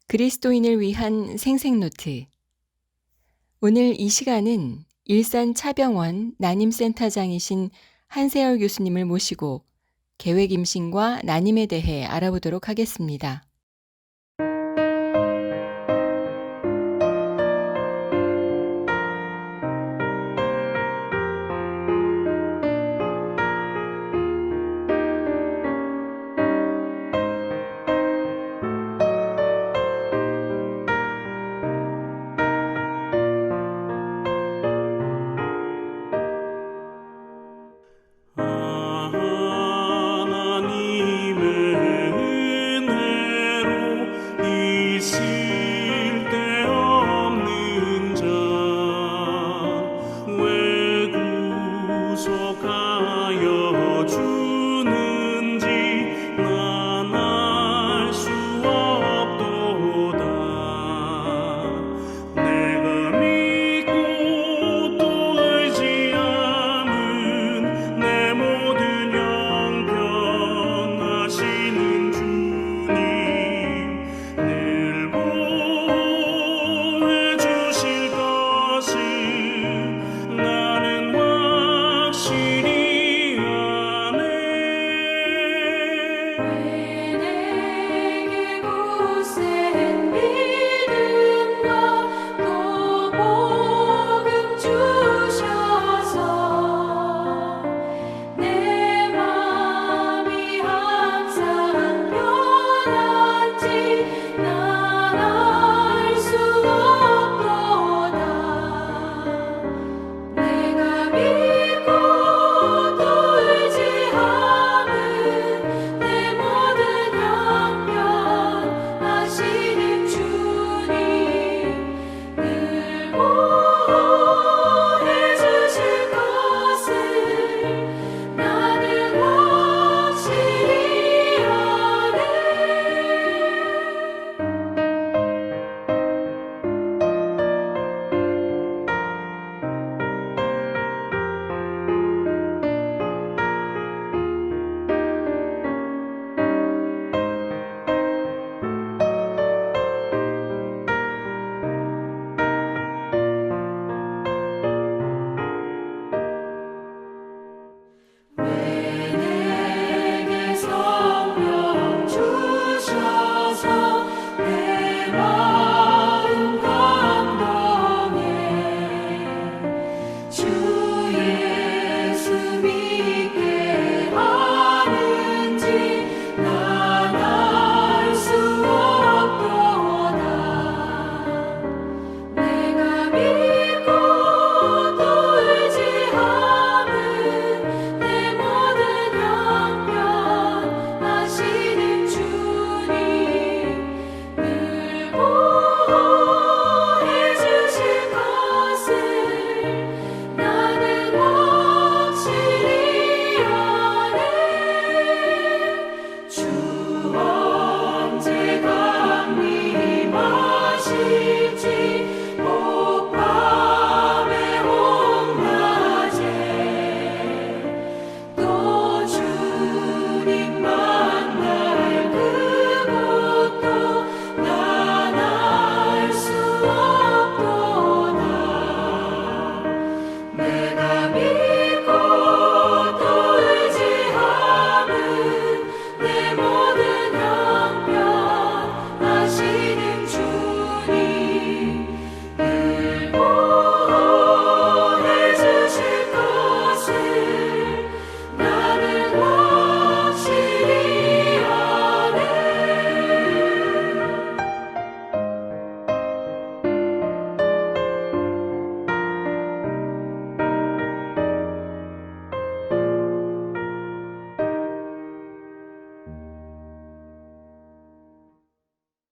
그리스도인을 위한 생생노트. 오늘 이 시간은 일산 차병원 난임센터장이신 한세열 교수님을 모시고 계획 임신과 난임에 대해 알아보도록 하겠습니다.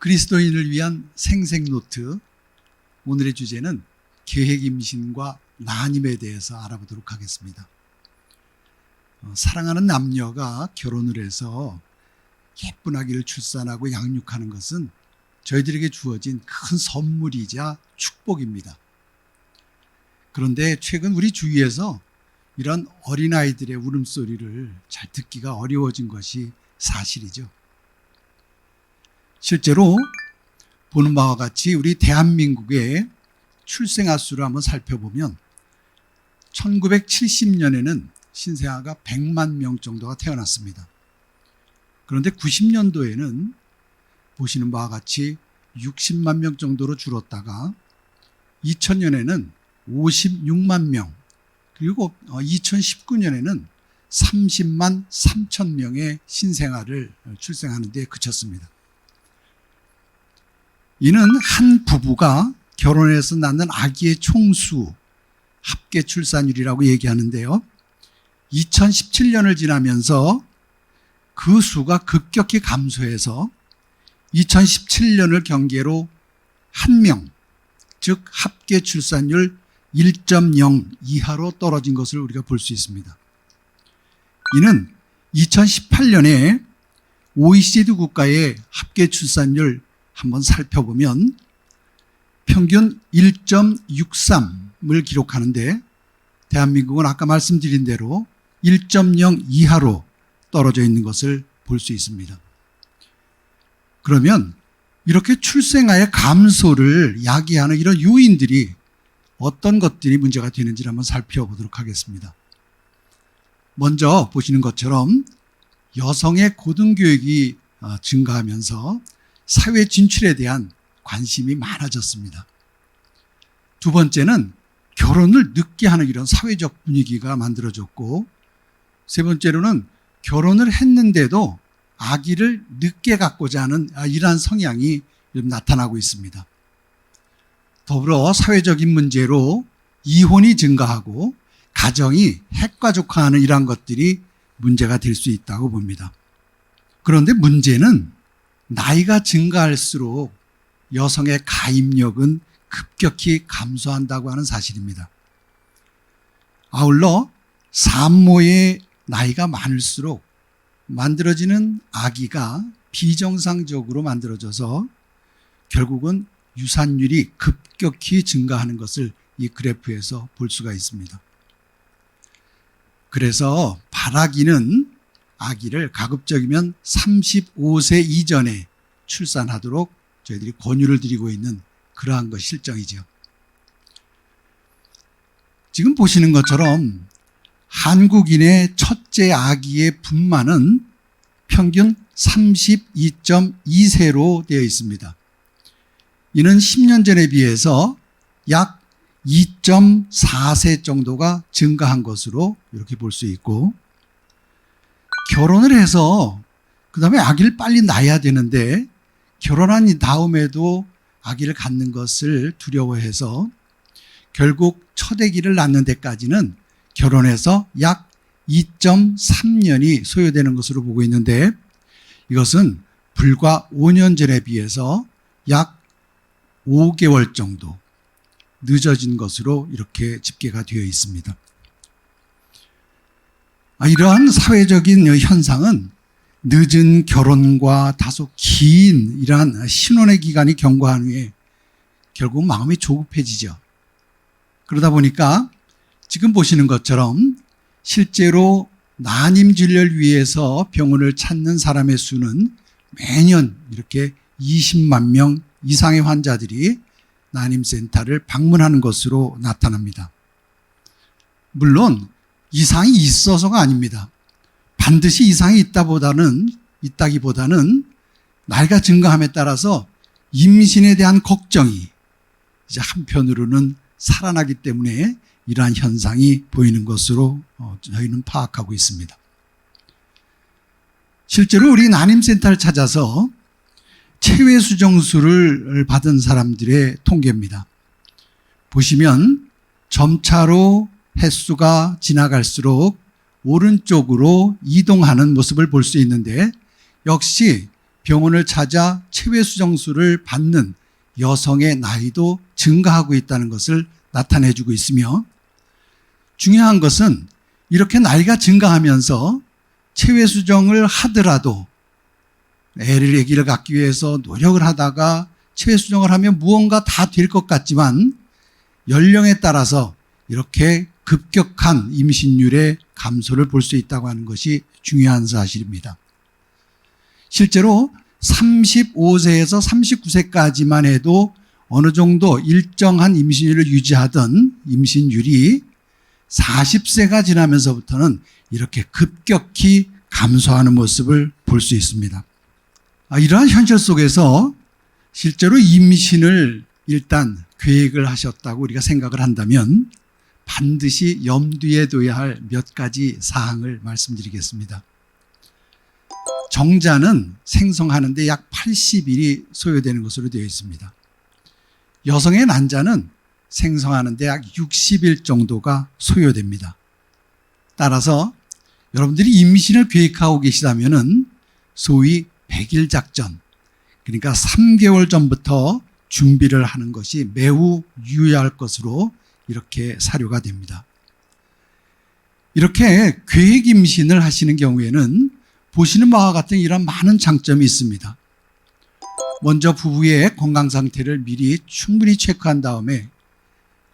그리스도인을 위한 생생노트. 오늘의 주제는 계획 임신과 난임에 대해서 알아보도록 하겠습니다. 사랑하는 남녀가 결혼을 해서 예쁜 아기를 출산하고 양육하는 것은 저희들에게 주어진 큰 선물이자 축복입니다. 그런데 최근 우리 주위에서 이런 어린아이들의 울음소리를 잘 듣기가 어려워진 것이 사실이죠. 실제로 보는 바와 같이 우리 대한민국의 출생아 수를 한번 살펴보면 1970년에는 신생아가 100만 명 정도가 태어났습니다. 그런데 90년도에는 보시는 바와 같이 60만 명 정도로 줄었다가 2000년에는 56만 명, 그리고 2019년에는 30만 3천 명의 신생아를 출생하는 데 그쳤습니다. 이는 한 부부가 결혼해서 낳는 아기의 총수, 합계 출산율이라고 얘기하는데요. 2017년을 지나면서 그 수가 급격히 감소해서 2017년을 경계로 1명, 즉 합계 출산율 1.0 이하로 떨어진 것을 우리가 볼 수 있습니다. 이는 2018년에 OECD 국가의 합계 출산율 한번 살펴보면 평균 1.63을 기록하는데 대한민국은 아까 말씀드린 대로 1.0 이하로 떨어져 있는 것을 볼 수 있습니다. 그러면 이렇게 출생아의 감소를 야기하는 이런 요인들이 어떤 것들이 문제가 되는지를 한번 살펴보도록 하겠습니다. 먼저 보시는 것처럼 여성의 고등교육이 증가하면서 사회 진출에 대한 관심이 많아졌습니다. 두 번째는 결혼을 늦게 하는 이런 사회적 분위기가 만들어졌고, 세 번째로는 결혼을 했는데도 아기를 늦게 갖고자 하는 이러한 성향이 나타나고 있습니다. 더불어 사회적인 문제로 이혼이 증가하고 가정이 핵가족화하는 이러한 것들이 문제가 될 수 있다고 봅니다. 그런데 문제는 나이가 증가할수록 여성의 가입력은 급격히 감소한다고 하는 사실입니다. 아울러 산모의 나이가 많을수록 만들어지는 아기가 비정상적으로 만들어져서 결국은 유산율이 급격히 증가하는 것을 이 그래프에서 볼 수가 있습니다. 그래서 바라기는 아기를 가급적이면 35세 이전에 출산하도록 저희들이 권유를 드리고 있는 그러한 것이 실정이죠. 지금 보시는 것처럼 한국인의 첫째 아기의 분만은 평균 32.2세로 되어 있습니다. 이는 10년 전에 비해서 약 2.4세 정도가 증가한 것으로 이렇게 볼 수 있고, 결혼을 해서 그 다음에 아기를 빨리 낳아야 되는데 결혼한 다음에도 아기를 갖는 것을 두려워해서 결국 첫 아기를 낳는 데까지는 결혼해서 약 2.3년이 소요되는 것으로 보고 있는데, 이것은 불과 5년 전에 비해서 약 5개월 정도 늦어진 것으로 이렇게 집계가 되어 있습니다. 이러한 사회적인 현상은 늦은 결혼과 다소 긴 이러한 신혼의 기간이 경과한 후에 결국 마음이 조급해지죠. 그러다 보니까 지금 보시는 것처럼 실제로 난임진료를 위해서 병원을 찾는 사람의 수는 매년 이렇게 20만 명 이상의 환자들이 난임센터를 방문하는 것으로 나타납니다. 물론 이상이 있어서가 아닙니다. 반드시 이상이 있다기보다는 나이가 증가함에 따라서 임신에 대한 걱정이 이제 한편으로는 살아나기 때문에 이러한 현상이 보이는 것으로 저희는 파악하고 있습니다. 실제로 우리 난임센터를 찾아서 체외 수정술을 받은 사람들의 통계입니다. 보시면 점차로 횟수가 지나갈수록 오른쪽으로 이동하는 모습을 볼 수 있는데, 역시 병원을 찾아 체외 수정술을 받는 여성의 나이도 증가하고 있다는 것을 나타내주고 있으며, 중요한 것은 이렇게 나이가 증가하면서 체외 수정을 하더라도 아기를 갖기 위해서 노력을 하다가 체외 수정을 하면 무언가 다 될 것 같지만 연령에 따라서 이렇게 급격한 임신율의 감소를 볼 수 있다고 하는 것이 중요한 사실입니다. 실제로 35세에서 39세까지만 해도 어느 정도 일정한 임신율을 유지하던 임신율이 40세가 지나면서부터는 이렇게 급격히 감소하는 모습을 볼 수 있습니다. 이러한 현실 속에서 실제로 임신을 일단 계획을 하셨다고 우리가 생각을 한다면 반드시 염두에 둬야 할 몇 가지 사항을 말씀드리겠습니다. 정자는 생성하는 데 약 80일이 소요되는 것으로 되어 있습니다. 여성의 난자는 생성하는 데 약 60일 정도가 소요됩니다. 따라서 여러분들이 임신을 계획하고 계시다면은 소위 100일 작전, 그러니까 3개월 전부터 준비를 하는 것이 매우 유의할 것으로 이렇게 사료가 됩니다. 이렇게 계획 임신을 하시는 경우에는 보시는 바와 같은 이런 많은 장점이 있습니다. 먼저 부부의 건강 상태를 미리 충분히 체크한 다음에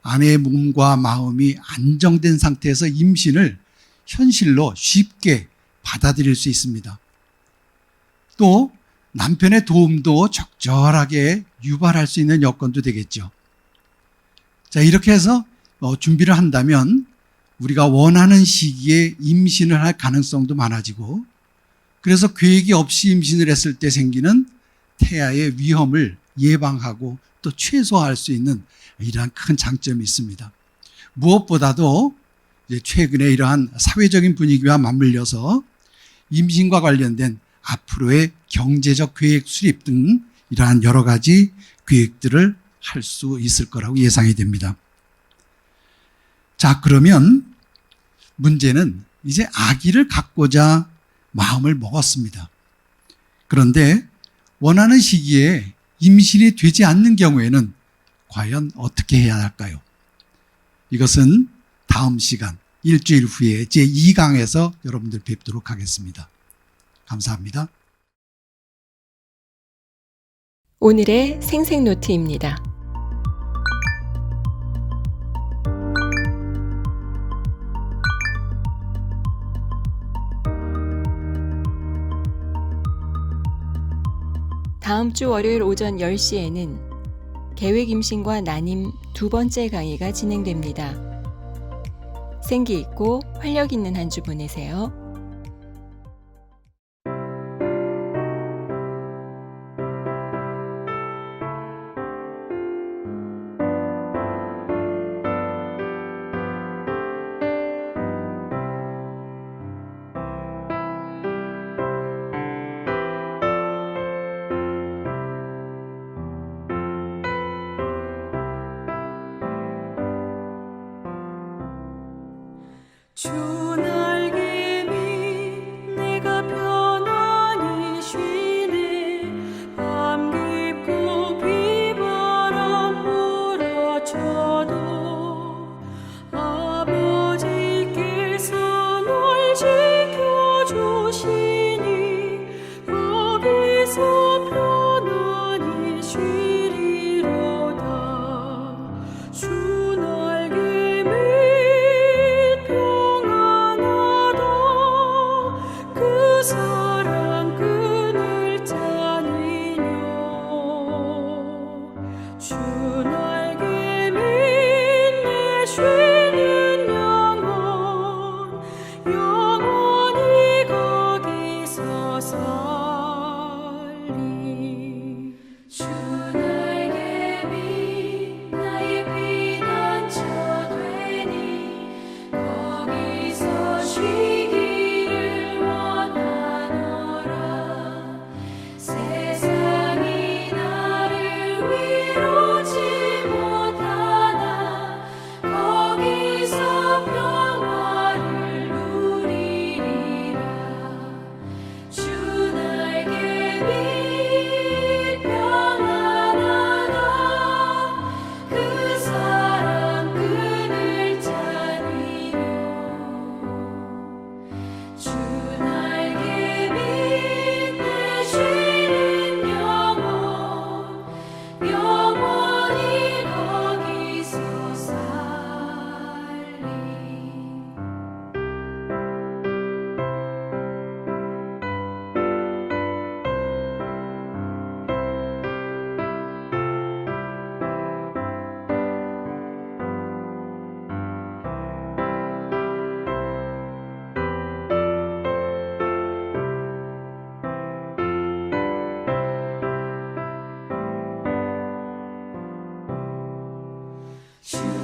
아내의 몸과 마음이 안정된 상태에서 임신을 현실로 쉽게 받아들일 수 있습니다. 또 남편의 도움도 적절하게 유발할 수 있는 여건도 되겠죠. 자, 이렇게 해서 준비를 한다면 우리가 원하는 시기에 임신을 할 가능성도 많아지고, 그래서 계획이 없이 임신을 했을 때 생기는 태아의 위험을 예방하고 또 최소화할 수 있는 이러한 큰 장점이 있습니다. 무엇보다도 이제 최근에 이러한 사회적인 분위기와 맞물려서 임신과 관련된 앞으로의 경제적 계획 수립 등 이러한 여러 가지 계획들을 할 수 있을 거라고 예상이 됩니다. 자, 그러면 문제는 이제 아기를 갖고자 마음을 먹었습니다. 그런데 원하는 시기에 임신이 되지 않는 경우에는 과연 어떻게 해야 할까요? 이것은 다음 시간 일주일 후에 제2강에서 여러분들 뵙도록 하겠습니다. 감사합니다. 오늘의 생생노트입니다. 다음 주 월요일 오전 10시에는 계획 임신과 난임 두 번째 강의가 진행됩니다. 생기 있고 활력 있는 한 주 보내세요. 주 날개 밑 내가 편안히 쉬네. 밤 깊고 비바람 몰아쳐도 아버지께서 널 지켜주시니 거기서 편안히 쉬리로다. 주 날개 밑 평안히 주